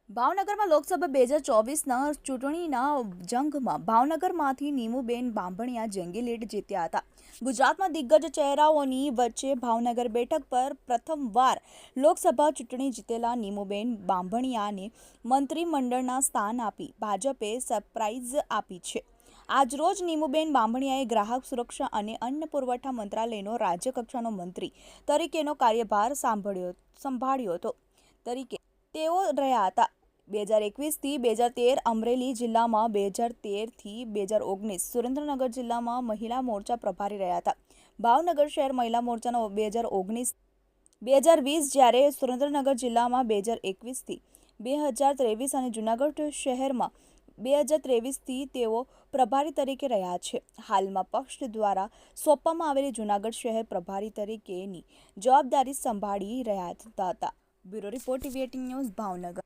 ભાવનગરમાં લોકસભા 2024ના ચૂંટણીના જંગમાં ભાવનગરમાંથી નીમુબેન બાંભણિયા જંગી લીડ જીત્યા હતા. ગુજરાતમાં દિગ્ગજ ચહેરાઓની વચ્ચે ભાવનગર બેઠક પર પ્રથમવાર લોકસભા ચૂંટણી જીતેલા નીમુબેન બાંભણિયાને મંત્રીમંડળના સ્થાન આપી ભાજપે સરપ્રાઇઝ આપી છે. આજરોજ નીમુબેન બાંભણિયાએ ગ્રાહક સુરક્ષા અને અન્ન પુરવઠા મંત્રાલયનો રાજ્યકક્ષાનો મંત્રી તરીકેનો કાર્યભાર સંભાળ્યો હતો. તરીકે તેઓ રહ્યા હતા. 2021થી 2013 અમરેલી જિલ્લામાં, 2013થી 2019 સુરેન્દ્રનગર જિલ્લામાં મહિલા મોરચા પ્રભારી રહ્યા હતા. ભાવનગર શહેર મહિલા મોરચાનો 2019-2020 જ્યારે સુરેન્દ્રનગર જિલ્લામાં 2021થી 2023 અને જૂનાગઢ શહેરમાં 2023થી તેઓ પ્રભારી તરીકે રહ્યા છે. હાલમાં પક્ષ દ્વારા સોંપવામાં આવેલી જૂનાગઢ શહેર પ્રભારી તરીકેની જવાબદારી સંભાળી રહ્યા હતા. Bureau report, TV eighteen news, Bhavnagar.